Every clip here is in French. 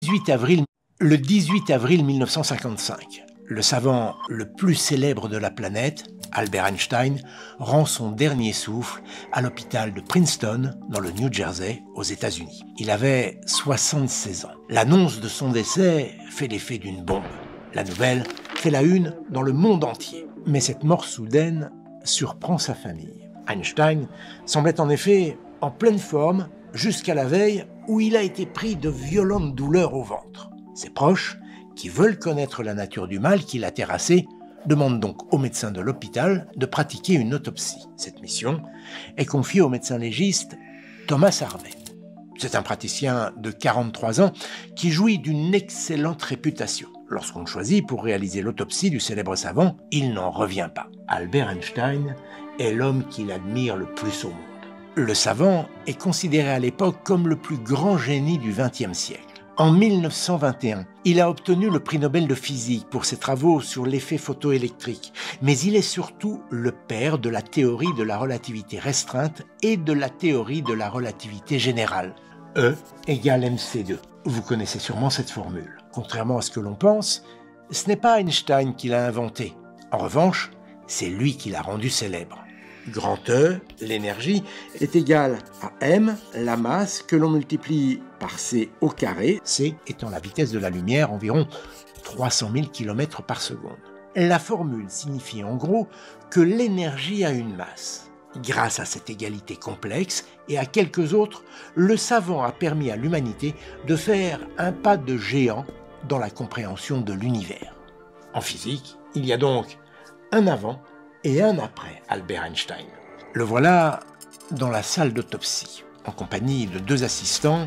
18 avril, le 18 avril 1955, le savant le plus célèbre de la planète, Albert Einstein, rend son dernier souffle à l'hôpital de Princeton, dans le New Jersey, aux États-Unis. Il avait 76 ans. L'annonce de son décès fait l'effet d'une bombe. La nouvelle fait la une dans le monde entier. Mais cette mort soudaine surprend sa famille. Einstein semblait en effet en pleine forme jusqu'à la veille où il a été pris de violentes douleurs au ventre. Ses proches, qui veulent connaître la nature du mal qui l'a terrassé, demandent donc au médecin de l'hôpital de pratiquer une autopsie. Cette mission est confiée au médecin légiste Thomas Harvey. C'est un praticien de 43 ans qui jouit d'une excellente réputation. Lorsqu'on le choisit pour réaliser l'autopsie du célèbre savant, il n'en revient pas. Albert Einstein est l'homme qu'il admire le plus au monde. Le savant est considéré à l'époque comme le plus grand génie du XXe siècle. En 1921, il a obtenu le prix Nobel de physique pour ses travaux sur l'effet photoélectrique, mais il est surtout le père de la théorie de la relativité restreinte et de la théorie de la relativité générale. E égale mc2. Vous connaissez sûrement cette formule. Contrairement à ce que l'on pense, ce n'est pas Einstein qui l'a inventée. En revanche, c'est lui qui l'a rendue célèbre. Grand E, l'énergie, est égale à m, la masse, que l'on multiplie par c au carré, c étant la vitesse de la lumière, environ 300 000 km par seconde. La formule signifie en gros que l'énergie a une masse. Grâce à cette égalité complexe et à quelques autres, le savant a permis à l'humanité de faire un pas de géant dans la compréhension de l'univers. En physique, il y a donc un avant et un après Albert Einstein. Le voilà dans la salle d'autopsie, en compagnie de deux assistants,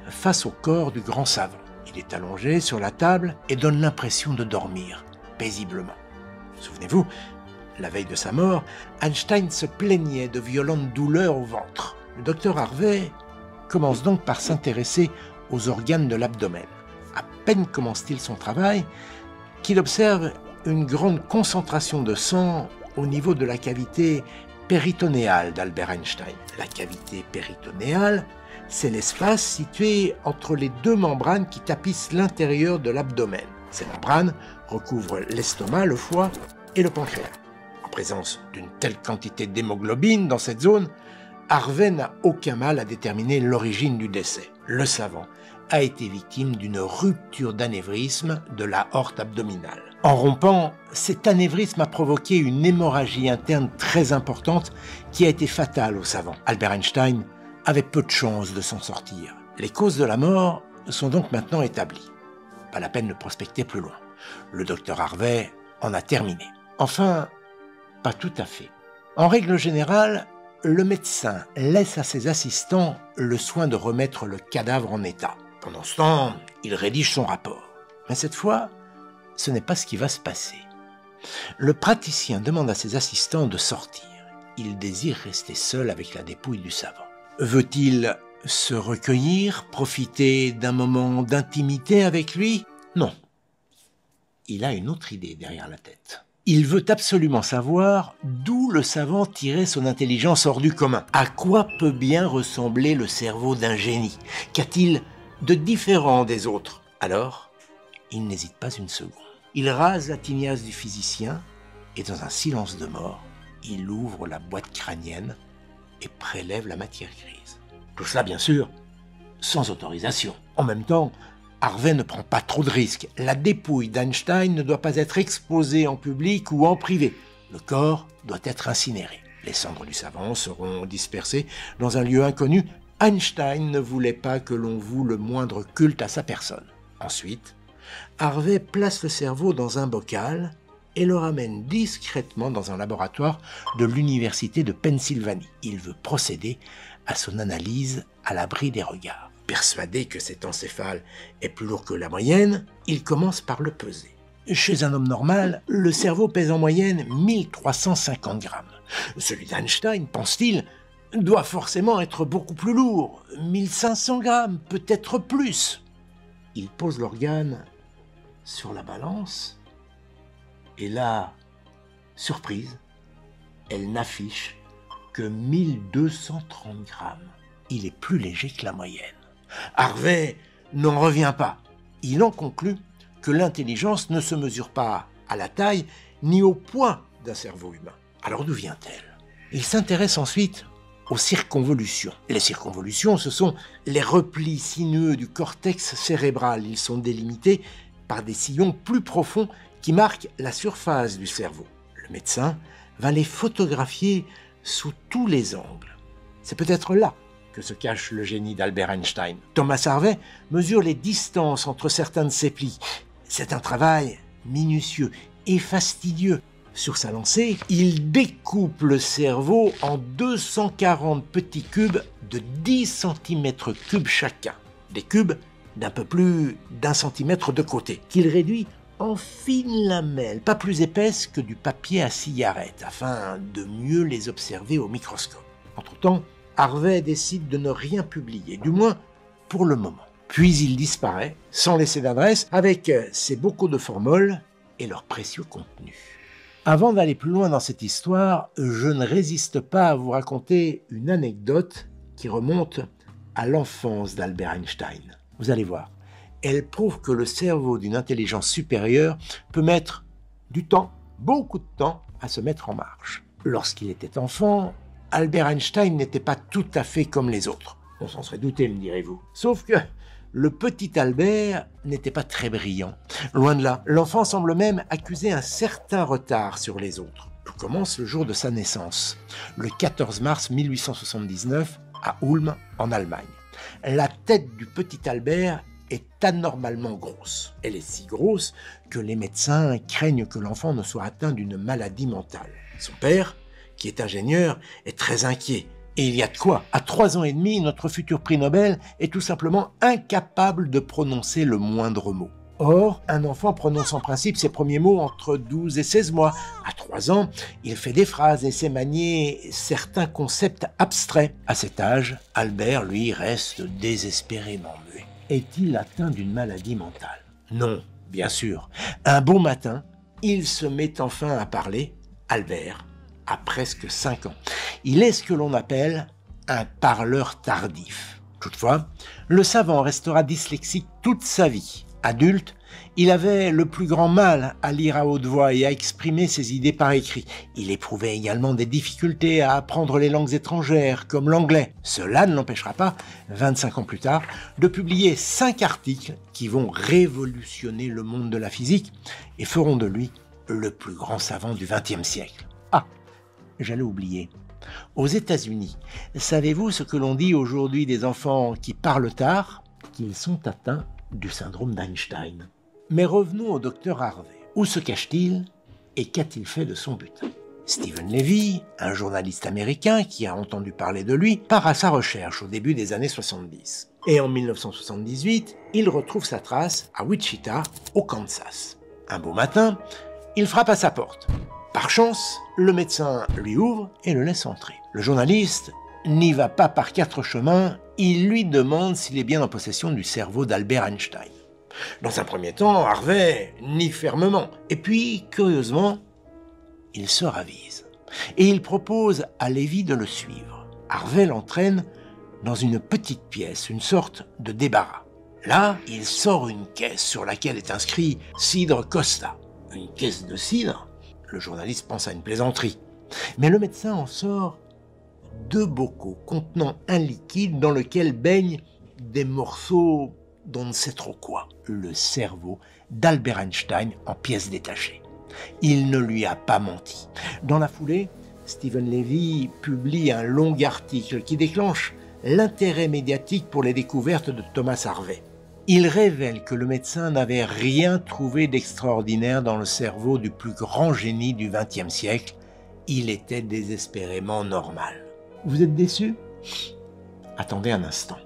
face au corps du grand savant. Il est allongé sur la table et donne l'impression de dormir paisiblement. Souvenez-vous, la veille de sa mort, Einstein se plaignait de violentes douleurs au ventre. Le docteur Harvey commence donc par s'intéresser aux organes de l'abdomen. À peine commence-t-il son travail qu'il observe une grande concentration de sang au niveau de la cavité péritonéale d'Albert Einstein. La cavité péritonéale, c'est l'espace situé entre les deux membranes qui tapissent l'intérieur de l'abdomen. Ces membranes recouvrent l'estomac, le foie et le pancréas. En présence d'une telle quantité d'hémoglobine dans cette zone, Harvey n'a aucun mal à déterminer l'origine du décès. Le savant a été victime d'une rupture d'anévrisme de l'aorte abdominale. En rompant, cet anévrisme a provoqué une hémorragie interne très importante qui a été fatale au savant. Albert Einstein avait peu de chances de s'en sortir. Les causes de la mort sont donc maintenant établies. Pas la peine de prospecter plus loin. Le docteur Harvey en a terminé. Enfin, pas tout à fait. En règle générale, le médecin laisse à ses assistants le soin de remettre le cadavre en état. Pendant ce temps, il rédige son rapport. Mais cette fois, ce n'est pas ce qui va se passer. Le praticien demande à ses assistants de sortir. Il désire rester seul avec la dépouille du savant. Veut-il se recueillir, profiter d'un moment d'intimité avec lui? Non. Il a une autre idée derrière la tête. Il veut absolument savoir d'où le savant tirait son intelligence hors du commun. À quoi peut bien ressembler le cerveau d'un génie? Qu'a-t-il de différent des autres? Alors, il n'hésite pas une seconde. Il rase la tignasse du physicien et dans un silence de mort, il ouvre la boîte crânienne et prélève la matière grise. Tout cela, bien sûr, sans autorisation. En même temps, Harvey ne prend pas trop de risques. La dépouille d'Einstein ne doit pas être exposée en public ou en privé. Le corps doit être incinéré. Les cendres du savant seront dispersées dans un lieu inconnu. Einstein ne voulait pas que l'on voue le moindre culte à sa personne. Ensuite, Harvey place le cerveau dans un bocal et le ramène discrètement dans un laboratoire de l'université de Pennsylvanie. Il veut procéder à son analyse à l'abri des regards. Persuadé que cet encéphale est plus lourd que la moyenne, il commence par le peser. Chez un homme normal, le cerveau pèse en moyenne 1350 grammes. Celui d'Einstein, pense-t-il, doit forcément être beaucoup plus lourd, 1500 grammes, peut-être plus. Il pose l'organe sur la balance, et là, surprise, elle n'affiche que 1230 grammes. Il est plus léger que la moyenne. Harvey n'en revient pas. Il en conclut que l'intelligence ne se mesure pas à la taille ni au poids d'un cerveau humain. Alors d'où vient-elle? Il s'intéresse ensuite aux circonvolutions. Les circonvolutions, ce sont les replis sinueux du cortex cérébral. Ils sont délimités par des sillons plus profonds qui marquent la surface du cerveau. Le médecin va les photographier sous tous les angles. C'est peut-être là que se cache le génie d'Albert Einstein. Thomas Harvey mesure les distances entre certains de ces plis. C'est un travail minutieux et fastidieux. Sur sa lancée, il découpe le cerveau en 240 petits cubes de 10 cm3 chacun. Des cubes d'un peu plus d'1 centimètre de côté, qu'il réduit en fines lamelles, pas plus épaisses que du papier à cigarette, afin de mieux les observer au microscope. Entre-temps, Harvey décide de ne rien publier, du moins pour le moment. Puis il disparaît, sans laisser d'adresse, avec ses bocaux de formol et leur précieux contenu. Avant d'aller plus loin dans cette histoire, je ne résiste pas à vous raconter une anecdote qui remonte à l'enfance d'Albert Einstein. Vous allez voir, elle prouve que le cerveau d'une intelligence supérieure peut mettre du temps, beaucoup de temps, à se mettre en marche. Lorsqu'il était enfant, Albert Einstein n'était pas tout à fait comme les autres. On s'en serait douté, me direz-vous. Sauf que le petit Albert n'était pas très brillant. Loin de là, l'enfant semble même accuser un certain retard sur les autres. Tout commence le jour de sa naissance, le 14 mars 1879, à Ulm, en Allemagne. La tête du petit Albert est anormalement grosse. Elle est si grosse que les médecins craignent que l'enfant ne soit atteint d'une maladie mentale. Son père, qui est ingénieur, est très inquiet. Et il y a de quoi. À 3 ans et demi, notre futur prix Nobel est tout simplement incapable de prononcer le moindre mot. Or, un enfant prononce en principe ses premiers mots entre 12 et 16 mois. À 3 ans, il fait des phrases et sait manier certains concepts abstraits. À cet âge, Albert, lui, reste désespérément muet. Est-il atteint d'une maladie mentale? Non, bien sûr. Un beau matin, il se met enfin à parler. Albert a presque 5 ans. Il est ce que l'on appelle un parleur tardif. Toutefois, le savant restera dyslexique toute sa vie. Adulte, il avait le plus grand mal à lire à haute voix et à exprimer ses idées par écrit. Il éprouvait également des difficultés à apprendre les langues étrangères, comme l'anglais. Cela ne l'empêchera pas, 25 ans plus tard, de publier 5 articles qui vont révolutionner le monde de la physique et feront de lui le plus grand savant du XXe siècle. Ah, j'allais oublier. Aux États-Unis, savez-vous ce que l'on dit aujourd'hui des enfants qui parlent tard? Qu'ils sont atteints du syndrome d'Einstein. Mais revenons au docteur Harvey. Où se cache-t-il et qu'a-t-il fait de son butin? Stephen Levy, un journaliste américain qui a entendu parler de lui, part à sa recherche au début des années 70. Et en 1978, il retrouve sa trace à Wichita, au Kansas. Un beau matin, il frappe à sa porte. Par chance, le médecin lui ouvre et le laisse entrer. Le journaliste n'y va pas par 4 chemins, il lui demande s'il est bien en possession du cerveau d'Albert Einstein. Dans un premier temps, Harvey nie fermement, et puis, curieusement, il se ravise. Et il propose à Levy de le suivre. Harvey l'entraîne dans une petite pièce, une sorte de débarras. Là, il sort une caisse sur laquelle est inscrit « Cidre Costa ». Une caisse de cidre? Le journaliste pense à une plaisanterie. Mais le médecin en sort 2 bocaux contenant un liquide dans lequel baignent des morceaux d'on ne sait trop quoi. Le cerveau d'Albert Einstein en pièces détachées. Il ne lui a pas menti. Dans la foulée, Stephen Levy publie un long article qui déclenche l'intérêt médiatique pour les découvertes de Thomas Harvey. Il révèle que le médecin n'avait rien trouvé d'extraordinaire dans le cerveau du plus grand génie du XXe siècle. Il était désespérément normal. Vous êtes déçu? Attendez un instant.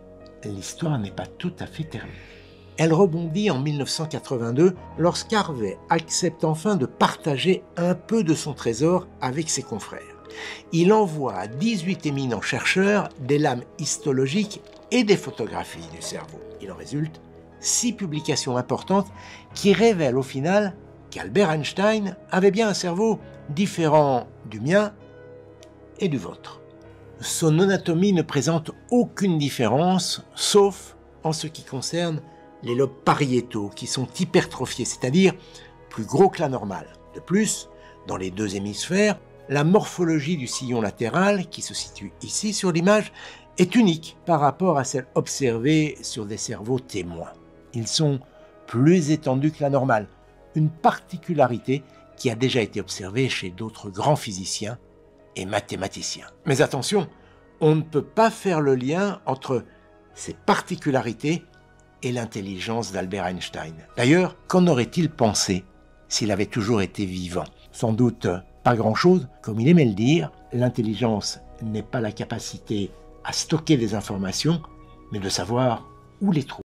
L'histoire n'est pas tout à fait terminée. Elle rebondit en 1982 lorsqu'Harvey accepte enfin de partager un peu de son trésor avec ses confrères. Il envoie à 18 éminents chercheurs des lames histologiques et des photographies du cerveau. Il en résulte 6 publications importantes qui révèlent au final qu'Albert Einstein avait bien un cerveau différent du mien et du vôtre. Son anatomie ne présente aucune différence, sauf en ce qui concerne les lobes pariétaux qui sont hypertrophiés, c'est-à-dire plus gros que la normale. De plus, dans les deux hémisphères, la morphologie du sillon latéral, qui se situe ici sur l'image, est unique par rapport à celle observée sur des cerveaux témoins. Ils sont plus étendus que la normale, une particularité qui a déjà été observée chez d'autres grands physiciens et mathématiciens. Mais attention, on ne peut pas faire le lien entre ces particularités et l'intelligence d'Albert Einstein. D'ailleurs, qu'en aurait-il pensé s'il avait toujours été vivant? Sans doute pas grand-chose. Comme il aimait le dire, l'intelligence n'est pas la capacité à stocker des informations, mais de savoir où les trouver.